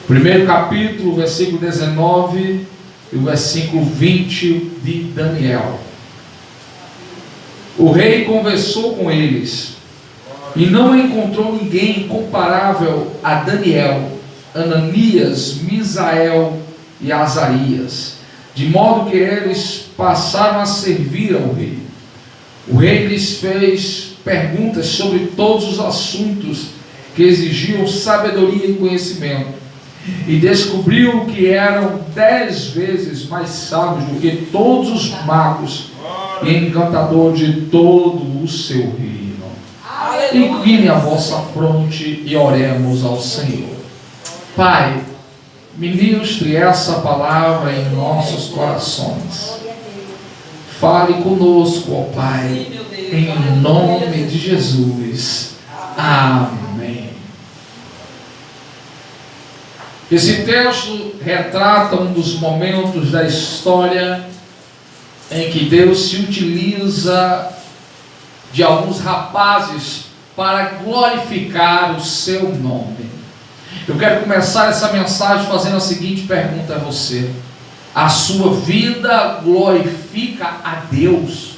Primeiro capítulo, versículo 19 e o versículo 20 de Daniel. O rei conversou com eles e não encontrou ninguém comparável a Daniel, Ananias, Misael e Azarias, de modo que eles passaram a servir ao rei. O rei lhes fez perguntas sobre todos os assuntos que exigiam sabedoria e conhecimento, e descobriu que eram 10 vezes mais sábios do que todos os magos e encantadores de todo o seu reino. Incline a vossa fronte e oremos ao Senhor. Pai, ministre essa palavra em nossos corações. Fale conosco, ó Pai, em nome de Jesus. Amém. Esse texto retrata um dos momentos da história em que Deus se utiliza de alguns rapazes para glorificar o seu nome. Eu quero começar essa mensagem fazendo a seguinte pergunta a você: a sua vida glorifica a Deus?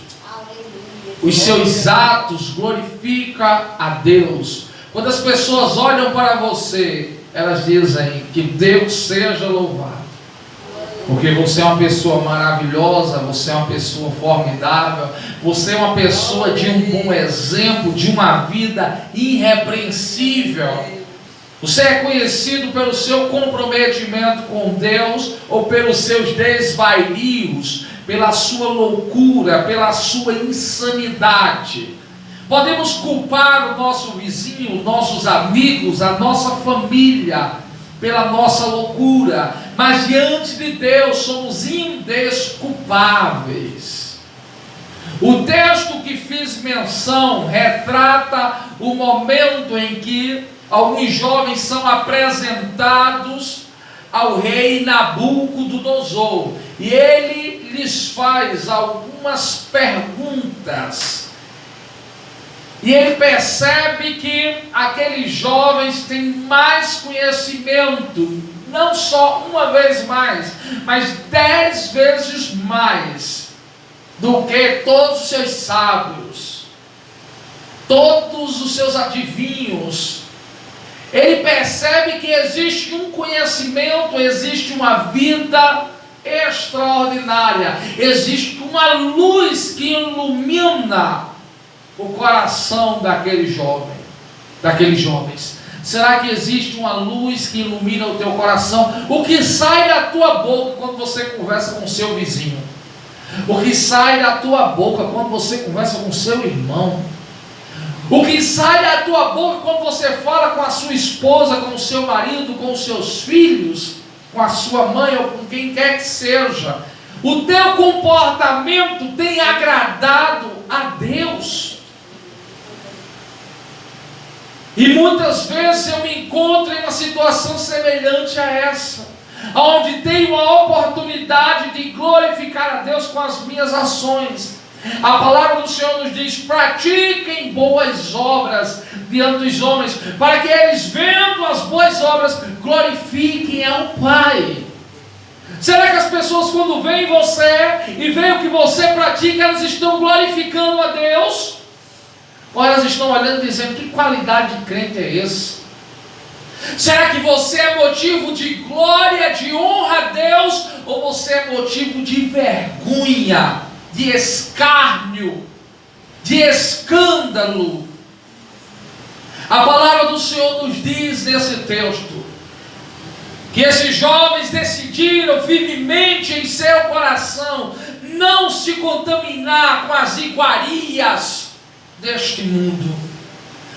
Os seus atos glorificam a Deus? Quando as pessoas olham para você, elas dizem que Deus seja louvado, porque você é uma pessoa maravilhosa, você é uma pessoa formidável, você é uma pessoa de um bom exemplo, de uma vida irrepreensível. Você é conhecido pelo seu comprometimento com Deus ou pelos seus desvarios, pela sua loucura, pela sua insanidade. Podemos culpar o nosso vizinho, nossos amigos, a nossa família pela nossa loucura, mas diante de Deus somos indesculpáveis. O texto que fiz menção retrata o momento em que alguns jovens são apresentados ao rei Nabucodonosor e ele lhes faz algumas perguntas. E ele percebe que aqueles jovens têm mais conhecimento, não só uma vez mais, mas 10 vezes mais do que todos os seus sábios, todos os seus adivinhos. Ele percebe que existe um conhecimento, existe uma vida extraordinária, existe uma luz que ilumina o coração daqueles jovens. Será que existe uma luz que ilumina o teu coração? O que sai da tua boca quando você conversa com o seu vizinho? O que sai da tua boca quando você conversa com o seu irmão? O que sai da tua boca quando você fala com a sua esposa, com o seu marido, com os seus filhos, com a sua mãe ou com quem quer que seja? O teu comportamento tem agradado a Deus? E muitas vezes eu me encontro em uma situação semelhante a essa, onde tenho a oportunidade de glorificar a Deus com as minhas ações. A palavra do Senhor nos diz: pratiquem boas obras diante dos homens, para que eles, vendo as boas obras, glorifiquem ao Pai. Será que as pessoas, quando veem você e veem o que você pratica, elas estão glorificando a Deus? Ou elas estão olhando e dizendo: que qualidade de crente é esse? Será que você é motivo de glória, de honra a Deus? Ou você é motivo de vergonha, de escárnio, de escândalo? A palavra do Senhor nos diz nesse texto que esses jovens decidiram firmemente em seu coração não se contaminar com as iguarias deste mundo.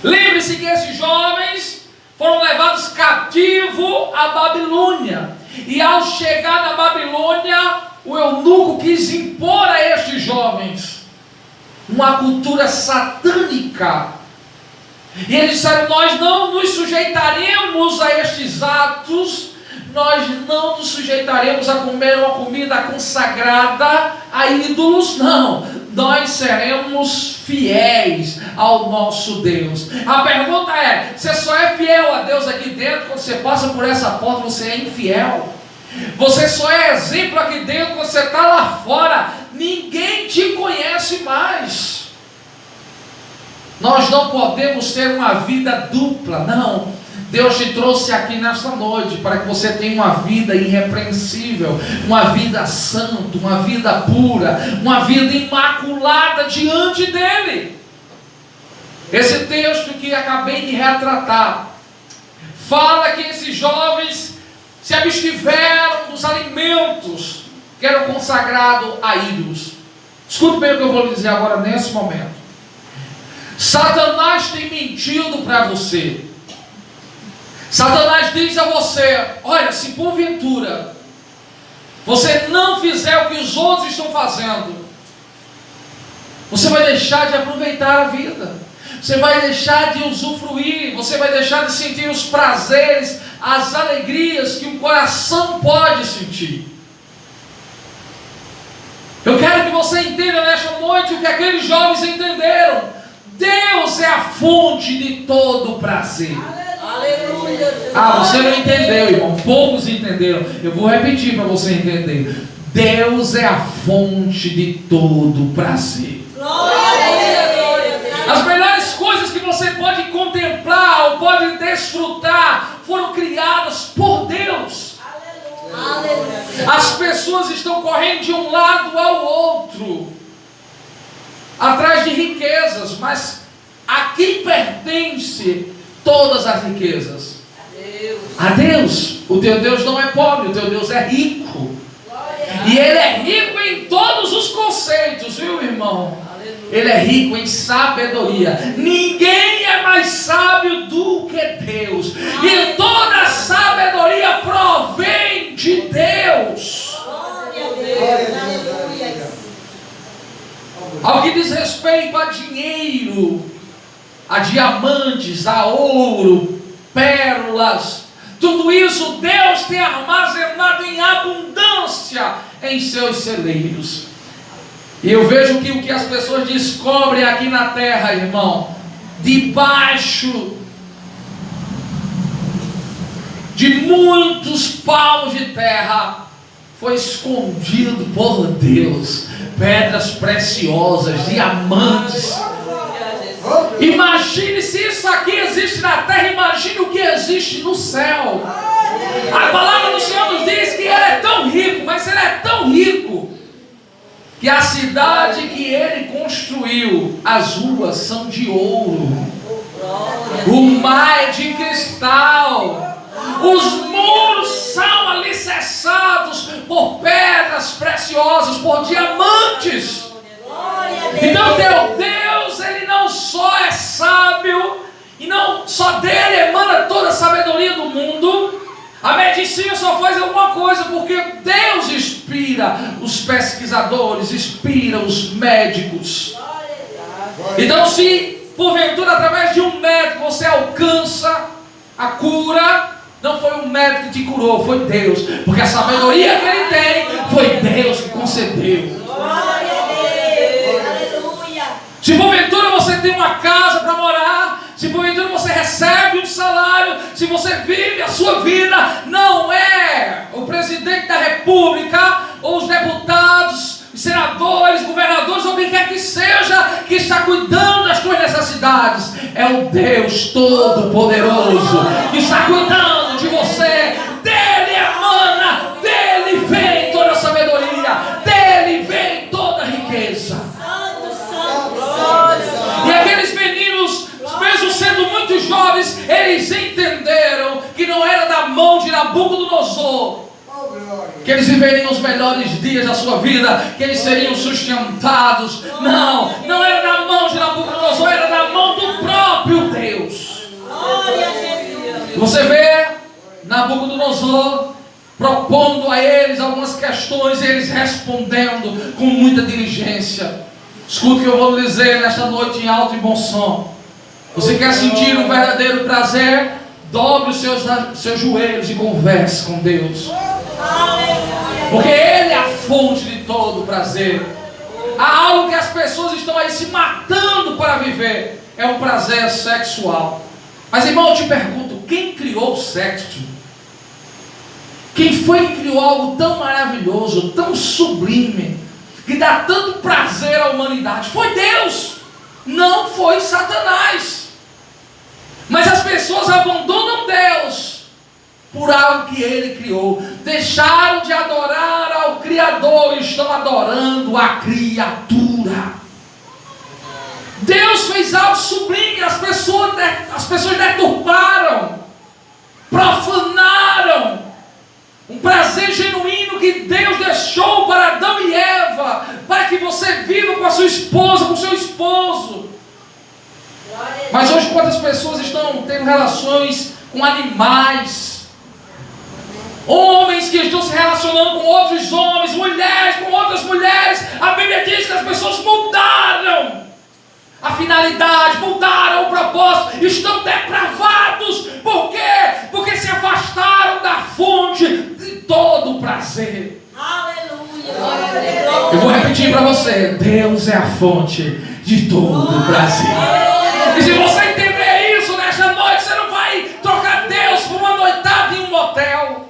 Lembre-se que esses jovens foram levados cativos à Babilônia, e ao chegar na Babilônia, o eunuco quis impor a estes jovens uma cultura satânica, e eles disseram: nós não nos sujeitaremos a estes atos, nós não nos sujeitaremos a comer uma comida consagrada a ídolos, não. nós seremos fiéis ao nosso Deus. A pergunta é: você só é fiel a Deus aqui dentro? Quando você passa por essa porta, você é infiel? Você só é exemplo aqui dentro? Quando você está lá fora, ninguém te conhece mais. Nós não podemos ter uma vida dupla, não. Deus te trouxe aqui nesta noite para que você tenha uma vida irrepreensível, uma vida santa, uma vida pura, uma vida imaculada diante dEle. Esse texto que acabei de retratar fala que esses jovens se abstiveram dos alimentos que eram consagrados a ídolos. Escute bem o que eu vou lhe dizer agora nesse momento. Satanás tem mentido para você. Satanás diz a você: olha, se porventura você não fizer o que os outros estão fazendo, você vai deixar de aproveitar a vida, você vai deixar de usufruir, você vai deixar de sentir os prazeres, as alegrias que o coração pode sentir. Eu quero que você entenda nesta noite o que aqueles jovens entenderam. Deus é a fonte de todo prazer. Aleluia. Ah, você não entendeu, irmão. Poucos entenderam. Eu vou repetir para você entender. Deus é a fonte de todo prazer. As melhores coisas que você pode contemplar ou pode desfrutar foram criadas por Deus. Aleluia. As pessoas estão correndo de um lado ao outro, atrás de riquezas, mas a quem pertence todas as riquezas? A Deus. O teu Deus não é pobre, o teu Deus é rico. E Ele é rico em todos os conceitos, viu, irmão? Ele é rico em sabedoria. Ninguém é mais sábio do que Deus. E toda a sabedoria provém de Deus. Ao que diz respeito a dinheiro, a diamantes, a ouro, pérolas, tudo isso Deus tem armazenado em abundância em seus celeiros. E eu vejo que o que as pessoas descobrem aqui na terra, irmão, debaixo de muitos palmos de terra, foi escondido por Deus. Pedras preciosas, diamantes. Imagine se isso aqui existe na terra, imagine o que existe no céu. A palavra do Senhor nos diz que Ele é tão rico, mas Ele é tão rico, que a cidade que Ele construiu, as ruas são de ouro, o mar é de cristal, os muros são alicerçados por pedras preciosas, por diamantes. Então teu Deus, Ele não só é sábio, e não só dele emana toda a sabedoria do mundo. A medicina só faz alguma coisa porque Deus inspira os pesquisadores, inspira os médicos. Então, se porventura através de um médico você alcança a cura, não foi um médico que te curou, foi Deus, porque a sabedoria que Ele tem foi Deus que concedeu. Se porventura você tem uma casa para morar, se porventura você recebe um salário, se você vive a sua vida, não é o presidente da república, ou os deputados, senadores, governadores, ou quem quer que seja, que está cuidando das tuas necessidades. É o Deus Todo-Poderoso que está cuidando de você. Dele emana, dele vem toda a sabedoria, dele vem toda a riqueza. E aqueles meninos, mesmo sendo muito jovens, eles entenderam que não era da mão de Nabucodonosor que eles viveriam os melhores dias da sua vida, que eles seriam sustentados. Não era da mão de Nabucodonosor, era da mão do próprio Deus. Você vê Nabucodonosor propondo a eles algumas questões, e eles respondendo com muita diligência. Escuta o que eu vou lhe dizer nesta noite em alto e bom som. Você quer sentir um verdadeiro prazer? Dobre os seus joelhos e converse com Deus. Porque Ele é a fonte de todo prazer. há algo que as pessoas estão aí se matando para viver, é o prazer sexual. Mas irmão, eu te pergunto, quem criou o sexo? Quem foi que criou algo tão maravilhoso, tão sublime, que dá tanto prazer à humanidade? Foi Deus, não foi Satanás. Mas as pessoas abandonam Deus por algo que Ele criou, deixaram de adorar ao Criador e estão adorando a criatura. Deus fez algo sublime, as pessoas deturparam, profanaram um prazer genuíno que Deus deixou para Adão e Eva, para que você viva com a sua esposa, com o seu esposo. Mas hoje quantas pessoas estão tendo relações com animais, homens que estão se relacionando com outros homens, mulheres com outras mulheres. A Bíblia diz que as pessoas mudaram a finalidade, mudaram o propósito, estão depravados. Por quê? Porque se afastaram da fonte de todo o prazer. Aleluia. Eu vou repetir para você: Deus é a fonte de todo o prazer. E se você entender isso nesta noite, você não vai trocar Deus por uma noitada em um motel.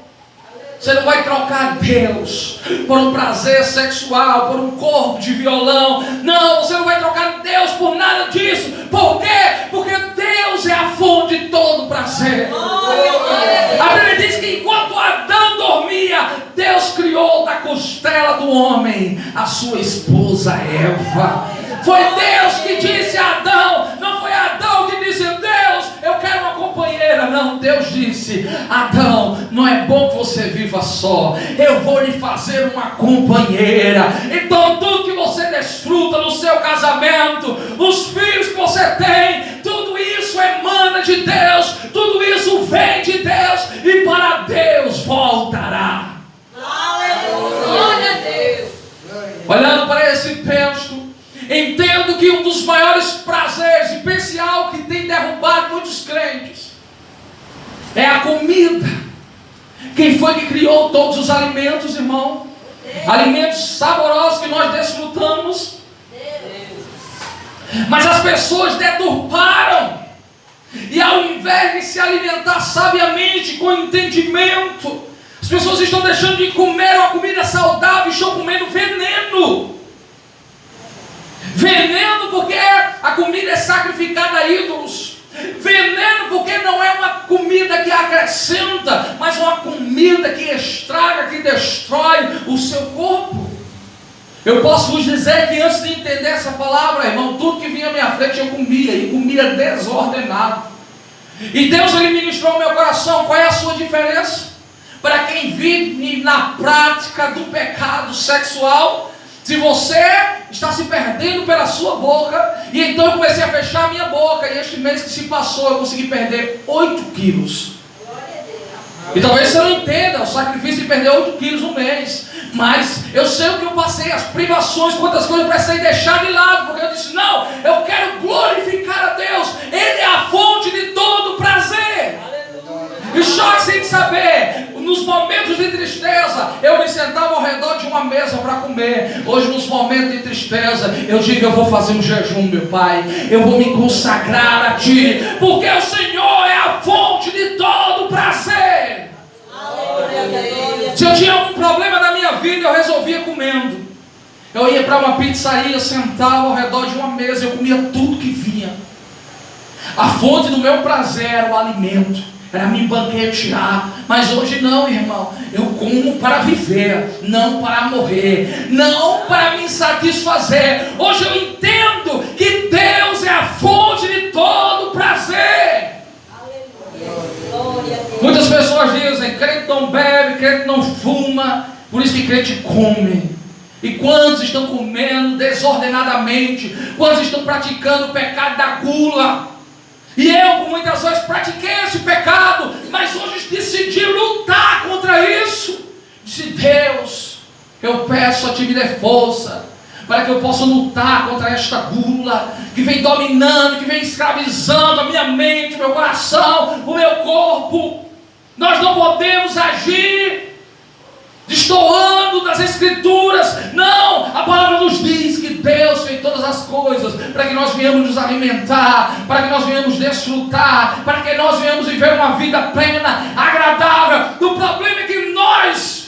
Você não vai trocar Deus por um prazer sexual, por um corpo de violão. Não, você não vai trocar Deus por nada disso. Por quê? Porque Deus é a fonte de todo prazer. A Bíblia diz que enquanto Adão dormia, Deus criou da costela do homem a sua esposa Eva. Foi Deus que disse a Adão, não foi Adão que disse: Deus, eu quero uma companheira. Não, Deus disse: Adão, não é bom que você viva só, eu vou lhe fazer uma companheira. Então tudo que você desfruta no seu casamento, os filhos que você tem, tudo isso emana de Deus, tudo isso vem de Deus e para Deus voltará. Glória a Deus. Olhando para esse texto, entendo que um dos maiores prazeres, e pense algo que tem derrubado muitos crentes, é a comida. Quem foi que criou todos os alimentos, irmão? Deus. Alimentos saborosos que nós desfrutamos. Deus. Mas as pessoas deturparam, e ao invés de se alimentar sabiamente, com entendimento, as pessoas estão deixando de comer uma comida saudável e estão comendo veneno. Veneno porque a comida é sacrificada a ídolos. Veneno porque não é uma comida que acrescenta, mas uma comida que estraga, que destrói o seu corpo. Eu posso vos dizer que antes de entender essa palavra, irmão, tudo que vinha à minha frente eu comia, e comia desordenado. E Deus, Ele ministrou ao meu coração: qual é a sua diferença? Para quem vive na prática do pecado sexual, se você está se perdendo pela sua boca, e então eu comecei a fechar a minha boca, e este mês que se passou eu consegui perder 8 quilos. E talvez você não entenda o sacrifício de perder 8 quilos no mês, mas eu sei o que eu passei, as privações, quantas coisas eu precisei deixar de lado, porque eu disse: não, eu quero glorificar a Deus, Ele é a fonte de todo prazer. E choque sem saber, nos momentos de tristeza, eu me sentava ao redor de uma mesa para comer. Hoje, nos momentos de tristeza, eu digo: eu vou fazer um jejum, meu Pai, eu vou me consagrar a Ti, porque o Senhor é a fonte de todo prazer. Se eu tinha algum problema na minha vida, eu resolvia comendo. Eu ia para uma pizzaria, sentava ao redor de uma mesa, eu comia tudo que vinha. A fonte do meu prazer era o alimento, era me banquetear. Mas hoje não, irmão, eu como para viver, não para morrer, não para me satisfazer. Hoje eu entendo que Deus é a fonte de todo prazer. Muitas pessoas dizem: crente não bebe, crente não fuma, por isso que crente come. E quantos estão comendo desordenadamente? Quantos estão praticando o pecado da gula? E eu, por muitas vezes, pratiquei esse pecado, mas hoje decidi lutar contra isso. Disse: Deus, eu peço a Ti, me dê força, para que eu possa lutar contra esta gula, que vem dominando, que vem escravizando a minha mente, o meu coração, o meu corpo. Nós não podemos agir destoando das Escrituras. Não, a palavra nos diz que que Deus fez todas as coisas para que nós venhamos nos alimentar, para que nós venhamos desfrutar, para que nós venhamos viver uma vida plena, agradável. O problema é que nós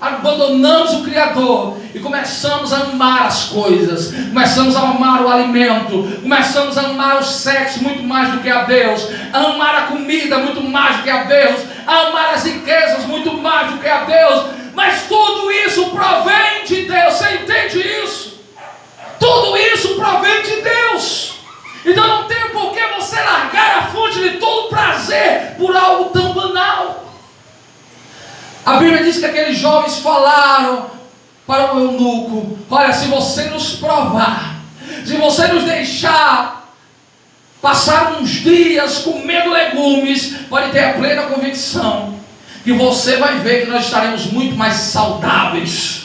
abandonamos o Criador e começamos a amar as coisas, começamos a amar o alimento, começamos a amar o sexo muito mais do que a Deus, a amar a comida muito mais do que a Deus, a amar as riquezas muito mais do que a Deus. Mas tudo isso provém de Deus. Você entende isso? Tudo isso provém de Deus. Então não tem por que você largar a fonte de todo prazer por algo tão banal. A Bíblia diz que aqueles jovens falaram para o eunuco: olha, se você nos provar, se você nos deixar passar uns dias comendo legumes, pode ter a plena convicção que você vai ver que nós estaremos muito mais saudáveis,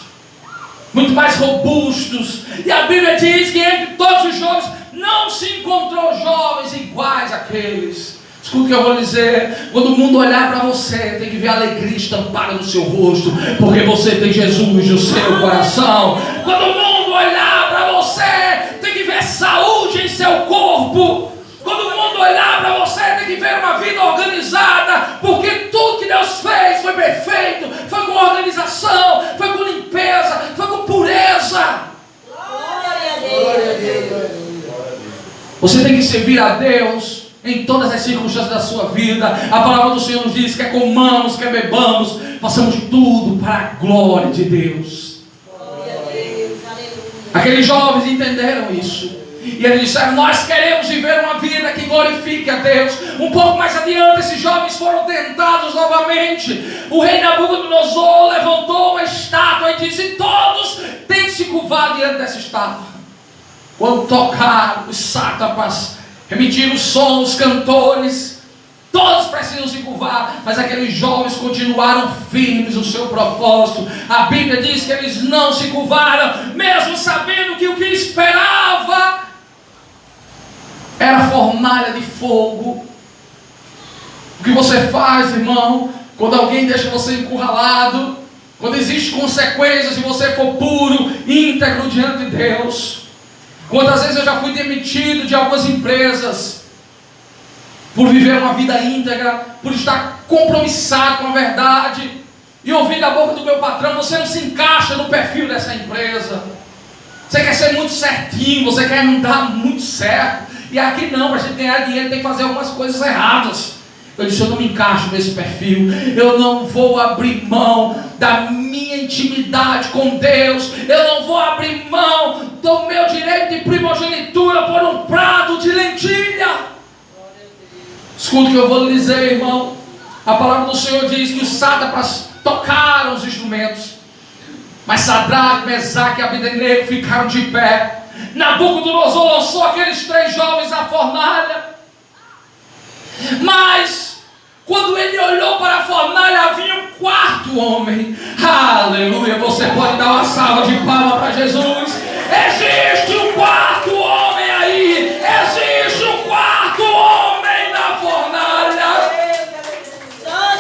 muito mais robustos. E a Bíblia diz que entre todos os jovens não se encontrou jovens iguais àqueles. Escuta o que eu vou dizer: quando o mundo olhar para você, tem que ver a alegria estampada no seu rosto, porque você tem Jesus no seu coração. Quando o mundo olhar para você, tem que ver saúde em seu corpo. Quando o mundo olhar para você, tem que ver uma vida organizada, porque tudo que Deus fez foi perfeito, foi com organização, foi com limpeza, foi com pureza. Glória a Deus. Você tem que servir a Deus em todas as circunstâncias da sua vida. A palavra do Senhor nos diz: quer comamos, quer bebamos, façamos tudo para a glória de Deus. Glória a Deus. Aleluia. Aqueles jovens entenderam isso. E eles disseram: nós queremos viver uma vida que glorifique a Deus. Um pouco mais adiante, esses jovens foram tentados novamente. O rei Nabucodonosor levantou uma estátua e disse: todos têm que se curvar diante dessa estátua. Quando tocaram, os sátrapas emitiram o som, os cantores, todos precisam se curvar. Mas aqueles jovens continuaram firmes no seu propósito. A Bíblia diz que eles não se curvaram, mesmo sabendo que o que esperava era fornalha de fogo. O que você faz, irmão, quando alguém deixa você encurralado, quando existem consequências, se você for puro, íntegro diante de Deus? Quantas vezes eu já fui demitido de algumas empresas por viver uma vida íntegra, por estar compromissado com a verdade, e ouvir da boca do meu patrão: você não se encaixa no perfil dessa empresa, você quer ser muito certinho, você quer andar muito certo, e aqui não, para a gente ganhar dinheiro tem que fazer algumas coisas erradas. Eu disse: eu não me encaixo nesse perfil, eu não vou abrir mão da minha intimidade com Deus, eu não vou abrir mão do meu direito de primogenitura por um prato de lentilha. Escuta o que eu vou lhe dizer, irmão. A palavra do Senhor diz que os sátrapas tocaram os instrumentos, mas Sadraque, Mesaque e Abednego ficaram de pé. Nabucodonosor lançou aqueles 3 jovens à fornalha, mas quando ele olhou para a fornalha, havia um 4º homem. Aleluia! Você pode dar uma salva de palmas para Jesus. Existe um 4º homem aí. Existe um 4º homem na fornalha.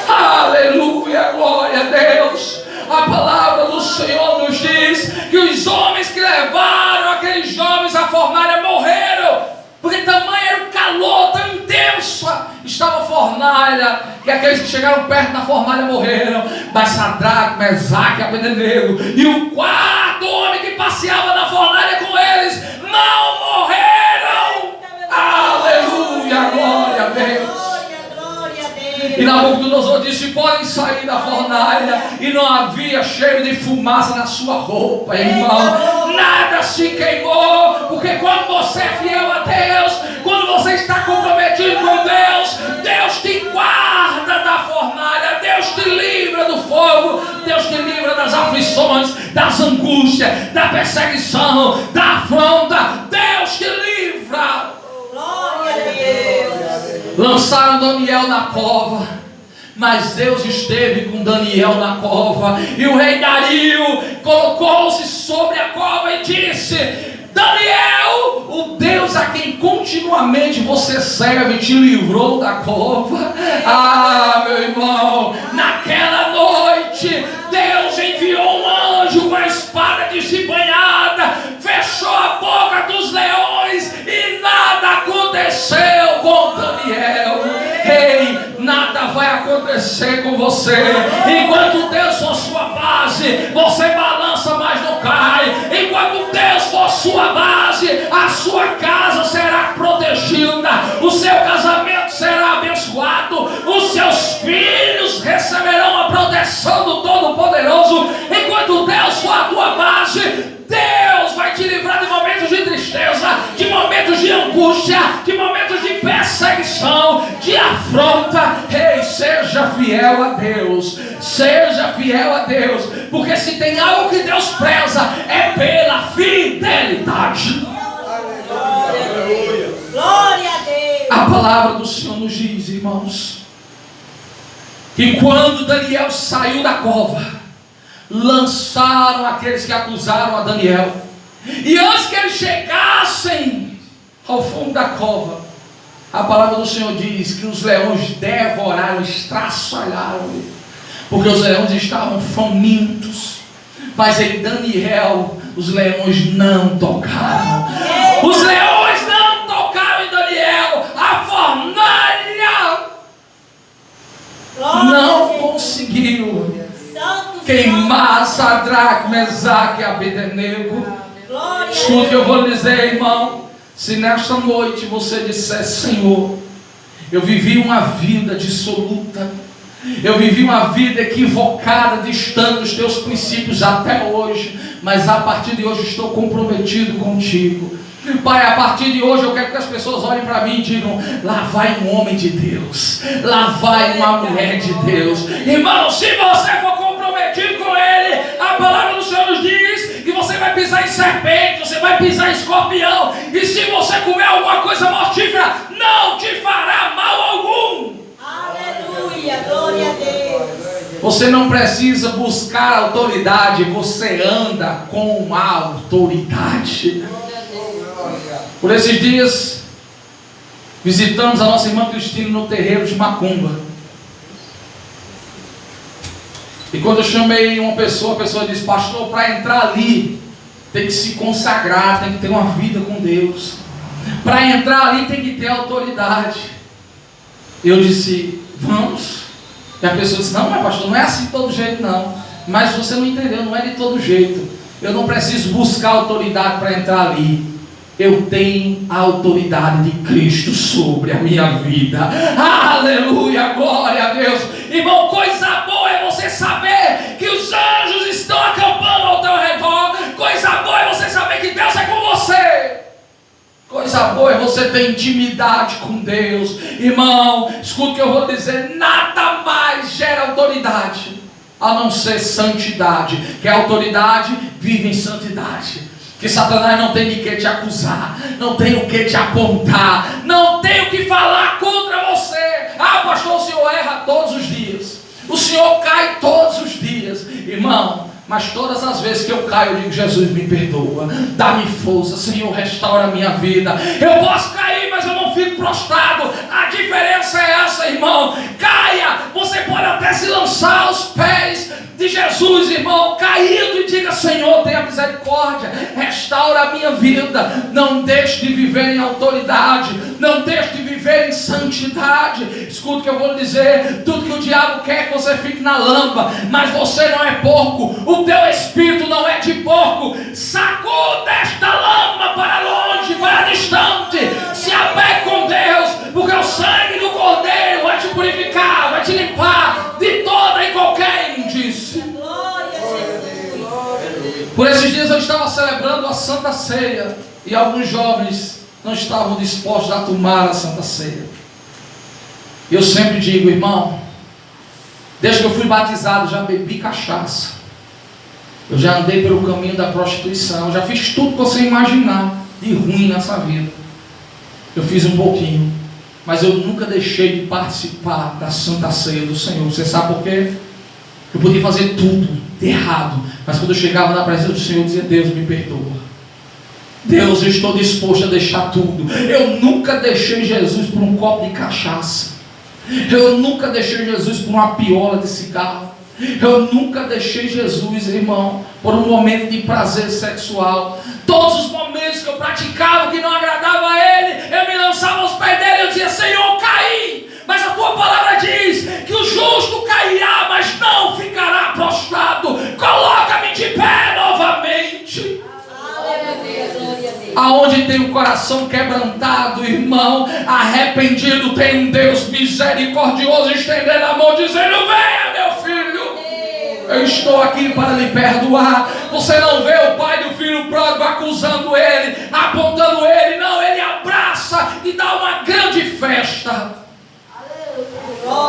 Aleluia! Glória a Deus. A palavra do Senhor nos diz que os homens que levaram aqueles jovens à fornalha morreram, porque tamanho era o calor, tão intensa estava a fornalha, que aqueles que chegaram perto da fornalha morreram. Mas Sadraque, Mesaque e Abednego e o 4º homem que passeava na fornalha com eles não morreram. Aleluia, glória a Deus. E Nabucodonosor disse: podem sair da fornalha. E não havia cheiro de fumaça na sua roupa, irmão. Nada se queimou, porque quando você é fiel a Deus, quando você está comprometido com Deus, Deus te guarda da fornalha, Deus te livra do fogo, Deus te livra das aflições, das angústias, da perseguição, da afronta. Deus te livra. Glória a Deus. Lançaram Daniel na cova, mas Deus esteve com Daniel na cova. E o rei Dario colocou-se sobre a cova e disse: Daniel, o Deus a quem continuamente você serve, te livrou da cova. Ah, meu irmão, naquela noite Deus enviou um anjo com a espada desbanhada, fechou acontecer com você. Enquanto Deus for sua base, você balança, mas não cai. Enquanto Deus for sua base, a sua casa será protegida, o seu casamento será abençoado, os seus filhos receberão a proteção do Todo-Poderoso. Enquanto Deus for a tua base, Deus vai te livrar de momentos de tristeza, de momentos de angústia, de momentos de perseguição, de afronta. Ei, seja fiel a Deus, seja fiel a Deus, porque se tem algo que Deus preza, é pela fidelidade. Glória a Deus. A palavra do Senhor nos diz, irmãos, que quando Daniel saiu da cova, lançaram aqueles que acusaram a Daniel, e antes que eles chegassem ao fundo da cova, a palavra do Senhor diz que os leões devoraram, estraçalharam ele, porque os leões estavam famintos, mas em Daniel os leões não tocaram. Os leões não tocaram em Daniel. A fornalha não conseguiu queimar Sadraque, Mesaque e Abednego. Escute o que eu vou lhe dizer, irmão. Se nesta noite você disser: Senhor, eu vivi uma vida dissoluta, eu vivi uma vida equivocada, distante dos teus princípios até hoje, mas a partir de hoje estou comprometido contigo. Pai, a partir de hoje eu quero que as pessoas olhem para mim e digam: lá vai um homem de Deus, lá vai uma mulher de Deus. Irmão, se você for comprometido com Ele, a palavra do Senhor nos diz que você vai pisar em serpente, você vai pisar em escorpião, e se você comer alguma coisa mortífera, não te fará mal algum. Aleluia, glória a Deus. Você não precisa buscar autoridade, você anda com a autoridade. Por esses dias, visitamos a nossa irmã Cristina no terreiro de Macumba. E quando eu chamei uma pessoa, a pessoa disse: pastor, para entrar ali, tem que se consagrar, tem que ter uma vida com Deus. Para entrar ali tem que ter autoridade. Eu disse: vamos. E a pessoa disse: não, mas pastor, não é assim de todo jeito não. Mas você não entendeu, não é de todo jeito. Eu não preciso buscar autoridade para entrar ali. Eu tenho a autoridade de Cristo sobre a minha vida. Aleluia, glória a Deus. Irmão, coisa boa é você saber que os anjos estão acampando ao teu redor. Coisa boa é você saber que Deus é com você. Coisa boa é você ter intimidade com Deus. Irmão, escuta o que eu vou dizer: nada mais gera autoridade a não ser santidade. Que a autoridade vive em santidade. Que Satanás não tem de que te acusar, não tem o que te apontar, não tem o que falar contra você. Ah, pastor, o senhor erra todos os dias, o senhor cai todos os dias. Irmão, mas todas as vezes que eu caio, eu digo: Jesus, me perdoa, dá-me força, Senhor, restaura a minha vida. Eu posso cair, mas eu não fico prostrado. A diferença é essa, irmão. Caia, você pode até se lançar aos pés de Jesus, irmão, caído, e diga: Senhor, tenha misericórdia, restaura a minha vida. Não deixe de viver em autoridade, não deixe de viver em santidade. Escuta o que eu vou lhe dizer: tudo que o diabo quer é que você fique na lama, mas você não é porco, o teu espírito não é de porco. Sacuda esta lama para longe, para distante, se apegue com Deus, porque o sangue do Cordeiro vai te purificar, vai te limpar de toda e qualquer imundícia. Por esses dias eu estava celebrando a Santa Ceia, e alguns jovens não estavam dispostos a tomar a Santa Ceia. Eu sempre digo: irmão, desde que eu fui batizado, já bebi cachaça, eu já andei pelo caminho da prostituição, eu já fiz tudo que você imaginar de ruim nessa vida. Eu fiz um pouquinho, mas eu nunca deixei de participar da Santa Ceia do Senhor. Você sabe por quê? Eu podia fazer tudo de errado, mas quando eu chegava na presença do Senhor, eu dizia: Deus, me perdoa. Deus, eu estou disposto a deixar tudo. Eu nunca deixei Jesus por um copo de cachaça. Eu nunca deixei Jesus por uma piola de cigarro. Eu nunca deixei Jesus, irmão, por um momento de prazer sexual. Todos os momentos que eu praticava o que não agradava a Ele, eu me lançava aos pés dele e eu dizia: Senhor, caí, Mas a tua palavra diz que o justo cairá, mas não ficará prostrado. Coloca-me de pé novamente. Aonde tem o coração quebrantado, irmão, arrependido, tem um Deus misericordioso estendendo a mão, dizendo: venha, meu filho, eu estou aqui para lhe perdoar. Você não vê o pai do filho pródigo acusando ele, apontando ele, não, ele abraça e dá uma grande festa.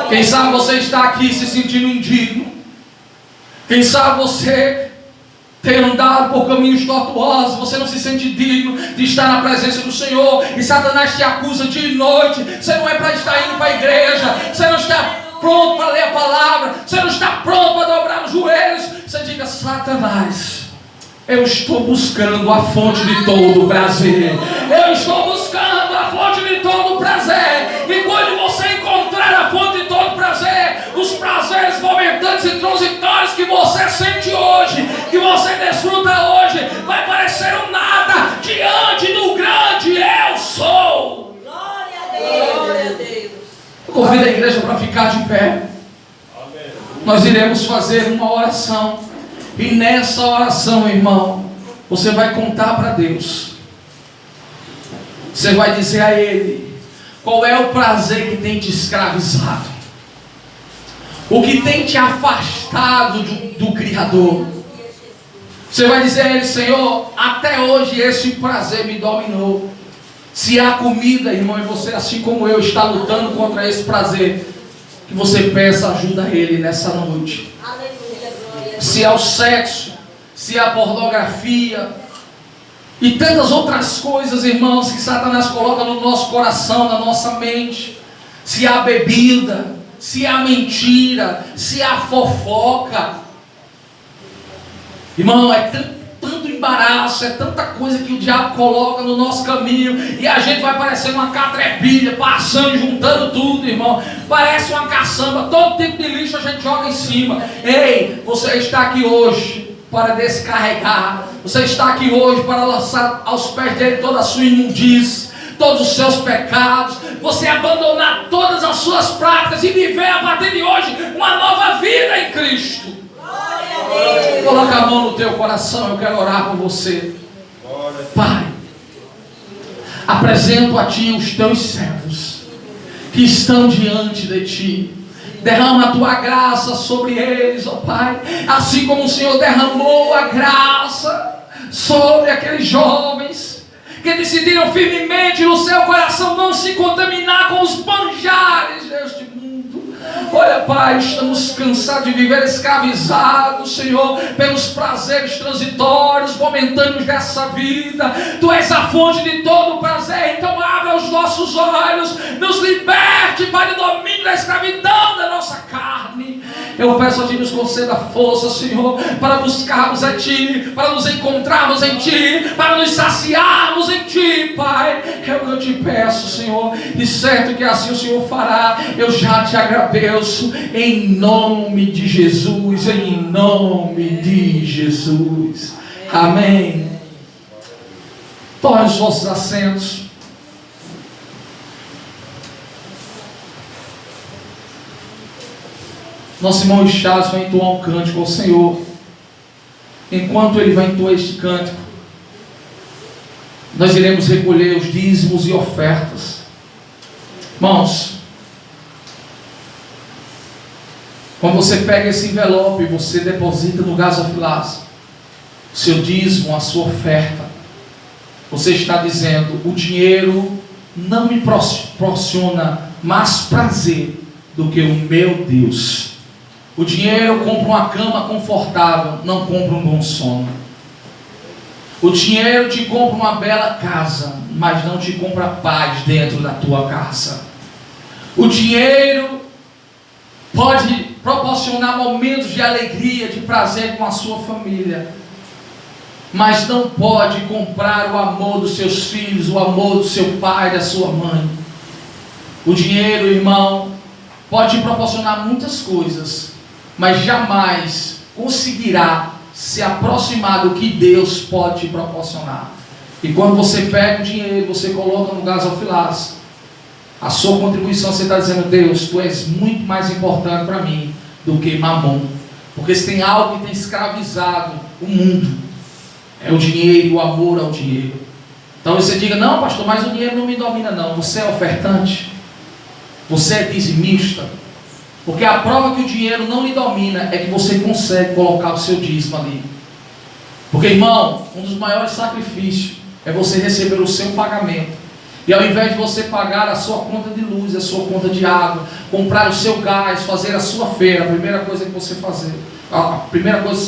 Quem sabe você está aqui se sentindo indigno. Quem sabe você tem andado por caminhos tortuosos, você não se sente digno de estar na presença do Senhor, e Satanás te acusa dia e noite. Você não é para estar indo para a igreja, você não está pronto para ler a palavra, você não está pronto para dobrar os joelhos. Você diga: Satanás, eu estou buscando a fonte de todo o prazer. Eu estou buscando a fonte de todo o prazer. E quando você encontrar a fonte de todo o prazer, os prazeres momentâneos e transitórios que você sente hoje, que você desfruta hoje, vai parecer um nada diante do grande eu sou. Glória a Deus. Glória a Deus. Eu convido a igreja para ficar de pé. Nós iremos fazer uma oração. E nessa oração, irmão, você vai contar para Deus. Você vai dizer a Ele qual é o prazer que tem te escravizado, o que tem te afastado do Criador. Você vai dizer a Ele: Senhor, até hoje esse prazer me dominou. Se há comida, irmão, e você, assim como eu, está lutando contra esse prazer, que você peça ajuda a Ele nessa noite. Se é o sexo, se é a pornografia e tantas outras coisas, irmãos, que Satanás coloca no nosso coração, na nossa mente. Se é a bebida, se é a mentira, se é a fofoca. Irmão, é tanto embaraço, é tanta coisa que o diabo coloca no nosso caminho, e a gente vai parecendo uma catrepilha, passando e juntando tudo, irmão. Parece uma caçamba, todo tipo de lixo a gente joga em cima. Ei, você está aqui hoje para descarregar. Você está aqui hoje para lançar aos pés dele toda a sua imundície, todos os seus pecados. Você abandonar todas as suas práticas e viver a partir de hoje uma nova vida em Cristo. Coloca a mão no teu coração, eu quero orar por você. Pai, apresento a Ti os Teus servos que estão diante de Ti. Derrama a Tua graça sobre eles, ó Pai, assim como o Senhor derramou a graça sobre aqueles jovens que decidiram firmemente no seu coração não se contaminar com os manjares deste mundo. Olha, Pai, estamos cansados de viver escravizados, Senhor, pelos prazeres transitórios, momentâneos dessa vida. Tu és a fonte de todo o prazer, então abra os nossos olhos, nos liberte, Pai, do domínio da escravidão da nossa carne. Eu peço a Ti, nos conceda força, Senhor, para buscarmos a Ti, para nos encontrarmos em Ti, para nos saciarmos em Ti, Pai. É o que eu Te peço, Senhor, e certo que assim o Senhor fará. Eu já Te agradeço, em nome de Jesus, em nome de Jesus. Amém. Tomem os vossos assentos. Nosso irmão Charles vai entoar um cântico ao Senhor. Enquanto ele vai entoar este cântico, nós iremos recolher os dízimos e ofertas. Irmãos, quando você pega esse envelope e você deposita no gasofilaço o seu dízimo, a sua oferta, você está dizendo: o dinheiro não me proporciona mais prazer do que o meu Deus. O dinheiro compra uma cama confortável, não compra um bom sono. O dinheiro te compra uma bela casa, mas não te compra paz dentro da tua casa. O dinheiro pode proporcionar momentos de alegria, de prazer com a sua família, mas não pode comprar o amor dos seus filhos, o amor do seu pai, da sua mãe. O dinheiro, irmão, pode te proporcionar muitas coisas, mas jamais conseguirá se aproximar do que Deus pode te proporcionar. E quando você pega o dinheiro, você coloca no gasofilaço, A sua contribuição, você está dizendo: Deus, Tu és muito mais importante para mim do que mamon. Porque se tem algo que tem escravizado o mundo, é o dinheiro, o amor ao dinheiro. Então você diga: não, pastor, mas o dinheiro não me domina. Não, você é ofertante, você é dizimista. Porque a prova que o dinheiro não lhe domina é que você consegue colocar o seu dízimo ali. Porque, irmão, um dos maiores sacrifícios é você receber o seu pagamento. E ao invés de você pagar a sua conta de luz, a sua conta de água, comprar o seu gás, fazer a sua feira, a primeira coisa que você fazer, a primeira coisa